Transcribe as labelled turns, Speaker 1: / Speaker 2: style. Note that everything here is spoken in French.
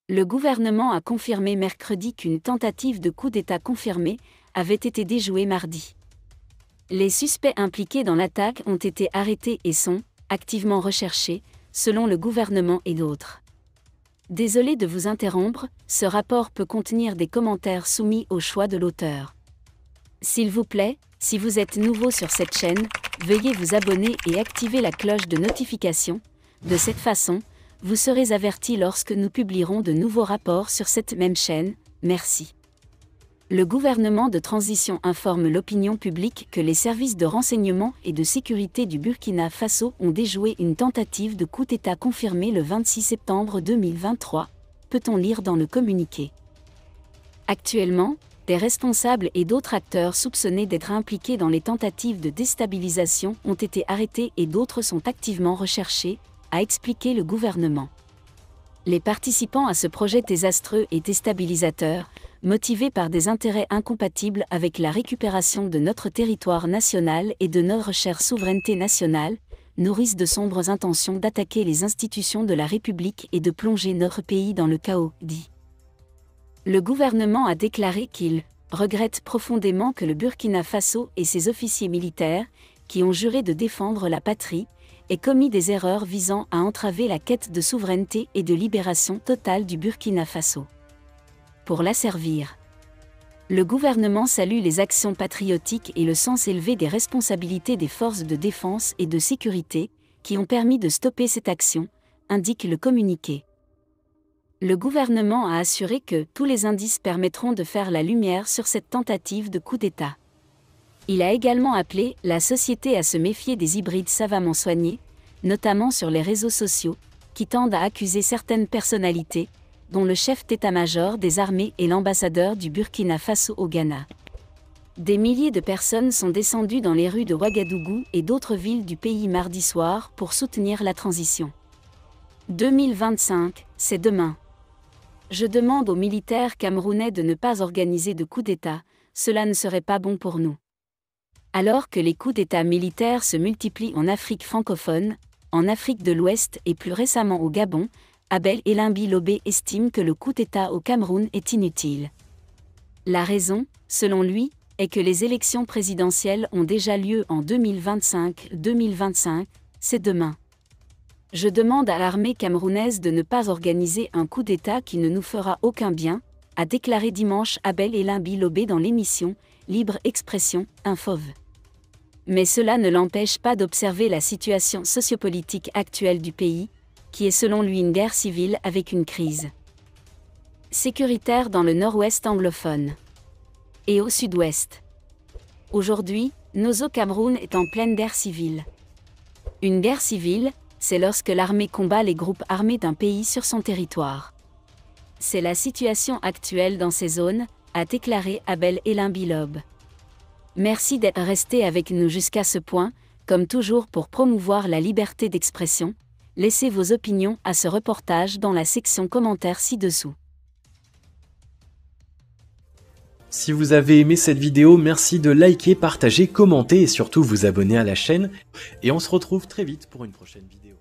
Speaker 1: Le gouvernement a confirmé mercredi qu'une tentative de coup d'État confirmée avait été déjouée mardi. Les suspects impliqués dans l'attaque ont été arrêtés et sont activement recherchés, selon le gouvernement et d'autres. Désolé de vous interrompre, ce rapport peut contenir des commentaires soumis au choix de l'auteur. S'il vous plaît, si vous êtes nouveau sur cette chaîne, veuillez vous abonner et activer la cloche de notification. De cette façon, vous serez averti lorsque nous publierons de nouveaux rapports sur cette même chaîne. Merci. Le gouvernement de transition informe l'opinion publique que les services de renseignement et de sécurité du Burkina Faso ont déjoué une tentative de coup d'État confirmée le 26 septembre 2023, peut-on lire dans le communiqué. Actuellement, des responsables et d'autres acteurs soupçonnés d'être impliqués dans les tentatives de déstabilisation ont été arrêtés et d'autres sont activement recherchés, a expliqué le gouvernement. Les participants à ce projet désastreux et déstabilisateur, motivés par des intérêts incompatibles avec la récupération de notre territoire national et de notre chère souveraineté nationale, nourrissent de sombres intentions d'attaquer les institutions de la République et de plonger notre pays dans le chaos, dit. Le gouvernement a déclaré qu'il regrette profondément que le Burkina Faso et ses officiers militaires, qui ont juré de défendre la patrie, aient commis des erreurs visant à entraver la quête de souveraineté et de libération totale du Burkina Faso. Pour l'asservir, le gouvernement salue les actions patriotiques et le sens élevé des responsabilités des forces de défense et de sécurité, qui ont permis de stopper cette action, indique le communiqué. Le gouvernement a assuré que tous les indices permettront de faire la lumière sur cette tentative de coup d'État. Il a également appelé la société à se méfier des hybrides savamment soignés, notamment sur les réseaux sociaux, qui tendent à accuser certaines personnalités, dont le chef d'état-major des armées et l'ambassadeur du Burkina Faso au Ghana. Des milliers de personnes sont descendues dans les rues de Ouagadougou et d'autres villes du pays mardi soir pour soutenir la transition. 2025, c'est demain. Je demande aux militaires camerounais de ne pas organiser de coup d'État, cela ne serait pas bon pour nous. Alors que les coups d'État militaires se multiplient en Afrique francophone, en Afrique de l'Ouest et plus récemment au Gabon, Abel Elimbi Lobé estime que le coup d'État au Cameroun est inutile. La raison, selon lui, est que les élections présidentielles ont déjà lieu en 2025, c'est demain. Je demande à l'armée camerounaise de ne pas organiser un coup d'État qui ne nous fera aucun bien, a déclaré dimanche Abel Elimbi Lobé dans l'émission Libre Expression, Infov. Mais cela ne l'empêche pas d'observer la situation sociopolitique actuelle du pays, qui est selon lui une guerre civile avec une crise sécuritaire dans le nord-ouest anglophone et au sud-ouest. Aujourd'hui, Nozo Cameroun est en pleine guerre civile. Une guerre civile, c'est lorsque l'armée combat les groupes armés d'un pays sur son territoire. C'est la situation actuelle dans ces zones, a déclaré Abel Elimbi Lobé. Merci d'être resté avec nous jusqu'à ce point, comme toujours pour promouvoir la liberté d'expression. Laissez vos opinions à ce reportage dans la section commentaires ci-dessous.
Speaker 2: Si vous avez aimé cette vidéo, merci de liker, partager, commenter et surtout vous abonner à la chaîne. Et on se retrouve très vite pour une prochaine vidéo.